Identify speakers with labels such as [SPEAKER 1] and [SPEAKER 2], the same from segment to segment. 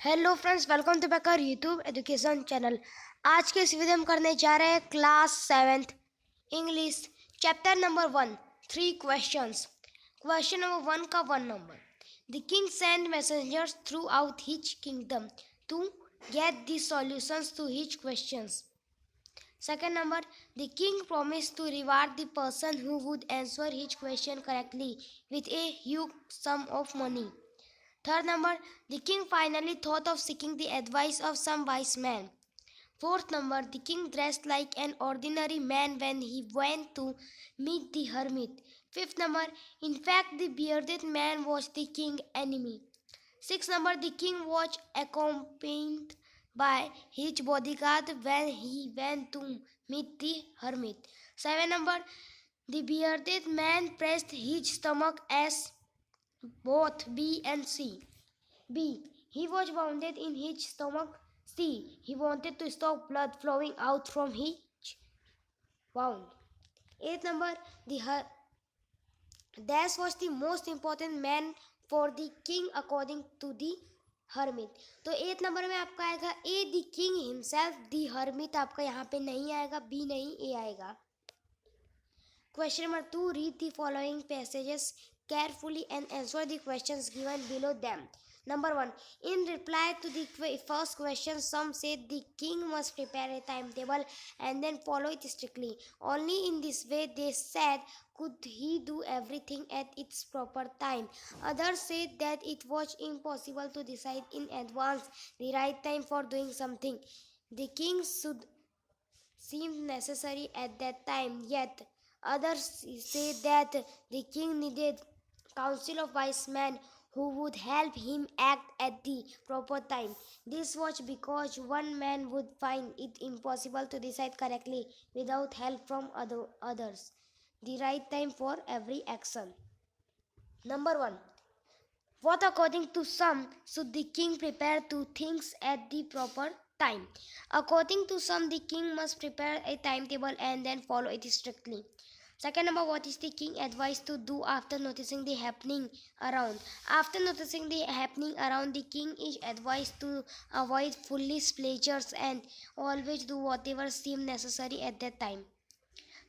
[SPEAKER 1] Hello friends, welcome to back our YouTube education channel. आज के इस वीडियो में करने जा रहे हैं class 7th English chapter number 1 3 questions. Question number 1 का 1 नंबर। The king send messengers throughout his kingdom to get the solutions to his questions. Second number, the king promised to reward the person who would answer his question correctly with a huge sum of money. Third number, the king finally thought of seeking the advice of some wise man. Fourth number, the king dressed like an ordinary man when he went to meet the hermit. Fifth number, in fact, the bearded man was the king's enemy. Sixth number, the king was accompanied by his bodyguard when he went to meet the hermit. Seven number, the bearded man pressed his stomach as both B and C. B. He was wounded in his stomach. C. He wanted to stop blood flowing out from his wound. Eighth number, the Dash was the most important man for the king according to the hermit. तो 8 number में आपका आएगा a the king himself, the hermit आपका यहाँ पे नहीं आएगा, B नहीं ए आएगा. Question number 2, read the following passages carefully and answer the questions given below them. Number 1, in reply to the first question, some said the king must prepare a timetable and then follow it strictly. Only in this way, they said, could he do everything at its proper time. Others said that it was impossible to decide in advance the right time for doing something. The king should seem necessary at that time, yet others say that the king needed council of wise men who would help him act at the proper time. This was because one man would find it impossible to decide correctly without help from others. The right time for every action. Number 1. What according to some should the king prepare two things at the proper time? According to some, the king must prepare a timetable and then follow it strictly. Second number, what is the king advised to do after noticing the happening around? After noticing the happening around, the king is advised to avoid foolish pleasures and always do whatever seems necessary at that time.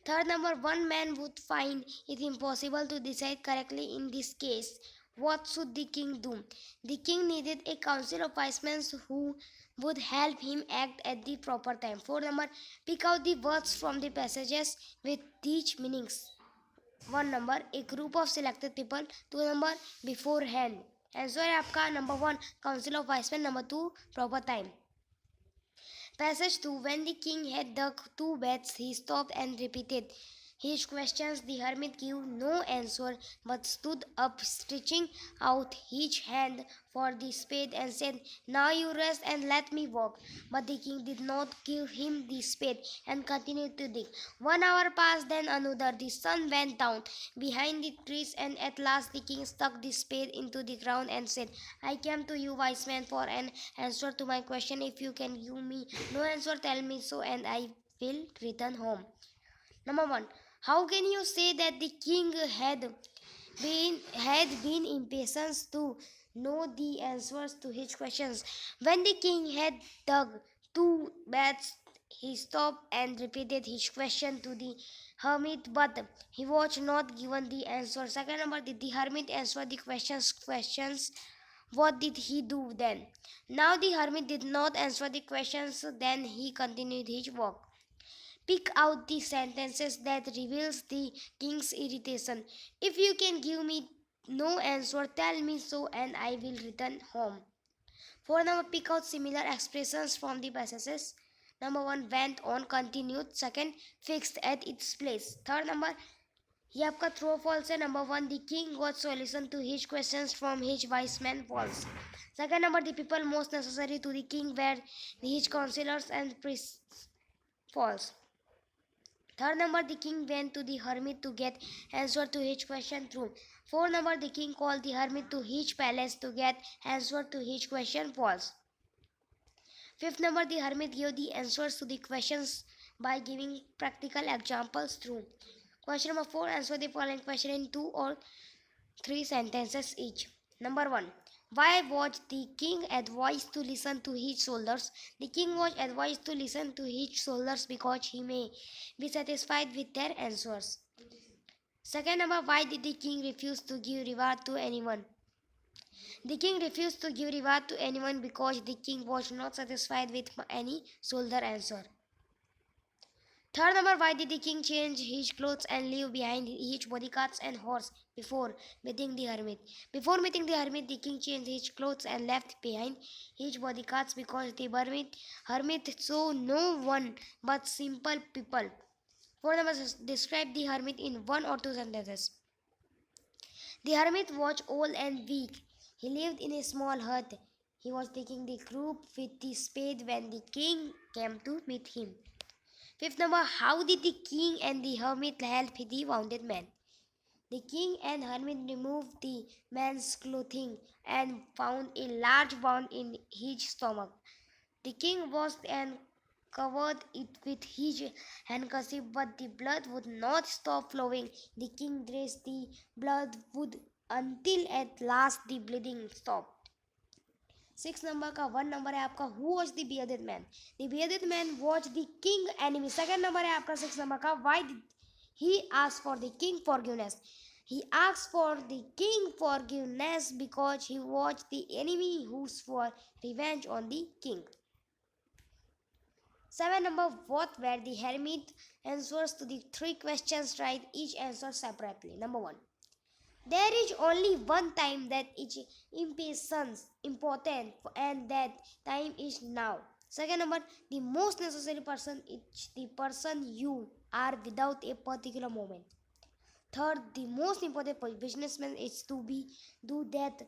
[SPEAKER 1] Third number, one man would find it impossible to decide correctly in this case. What should the king do? The king needed a council of wise men who would help him act at the proper time. Fourth number, pick out the words from the passages with these meanings. 1 number, a group of selected people. 2 number, beforehand. Answer है आपका number 1, council of wise men. Number 2, proper time. Passage 2. When the king had dug 2 beds, he stopped and repeated his questions. The hermit gave no answer but stood up, stretching out his hand for the spade and said, now you rest and let me walk. But the king did not give him the spade and continued to dig. 1 hour passed, then another. The sun went down behind the trees, and at last the king stuck the spade into the ground and said, I came to you, wise man, for an answer to my question. If you can give me no answer, tell me so, and I will return home. Number 1. How can you say that the king had been impatient to know the answers to his questions? When the king had dug 2 beds, he stopped and repeated his question to the hermit, but he was not given the answer. Second number, did the hermit answer the questions? What did he do then? Now the hermit did not answer the questions, then he continued his walk. Pick out the sentences that reveals the king's irritation. If you can give me no answer, tell me so, and I will return home. 4 number, pick out similar expressions from the passages. Number 1, went on, continued. Second, fixed at its place. Third number, ये आपका true false है. Number 1, the king got solution to his questions from his wise men. False. Second number, the people most necessary to the king were his counselors and priests. False. Third number, the king went to the hermit to get answer to his question. True. Fourth number, the king called the hermit to his palace to get answer to his question. False. Fifth number, the hermit gave the answers to the questions by giving practical examples. True. Question number 4, answer the following question in 2 or 3 sentences each. Number 1, Why was the king advised to listen to his soldiers? The king was advised to listen to his soldiers because he may be satisfied with their answers. Second number, why did the king refuse to give reward to anyone? The king refused to give reward to anyone because the king was not satisfied with any soldier answer. Third number, why did the king change his clothes and leave behind his bodyguards and horse before meeting the hermit? Before meeting the hermit, the king changed his clothes and left behind his bodyguards because the hermit saw no one but simple people. Fourth number, describe the hermit in one or two sentences. The hermit was old and weak. He lived in a small hut. He was taking the group with the spade when the king came to meet him. Fifth number, how did the king and the hermit help the wounded man? The king and hermit removed the man's clothing and found a large wound in his stomach. The king washed and covered it with his handkerchief, but the blood would not stop flowing. The king dressed the blood wood until at last the bleeding stopped. 6 number का 1 number है आपका who was the bearded man. The bearded man was the king enemy. Second number है आपका 6 number का why did he ask for the king forgiveness. He asked for the king forgiveness because he was the enemy who swore revenge on the king. 7 number, what were the hermit answers to the 3 questions? Write each answer separately. Number 1. There is only one time that is important and that time is now. Second number, the most necessary person is the person you are without a particular moment. Third, the most important businessman is to be do that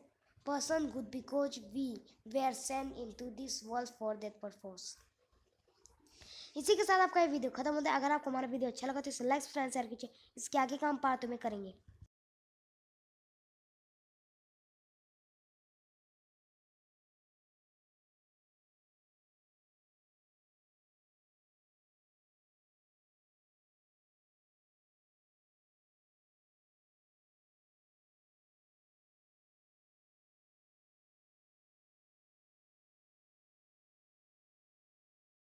[SPEAKER 1] person good because we were sent into this world for that purpose. इसी के साथ आपका ये video खत्म होता है. अगर आपको हमारा वीडियो अच्छा लगा तो इसे लाइक शेयर कीजिए. इसके आगे का हम पार्ट में करेंगे.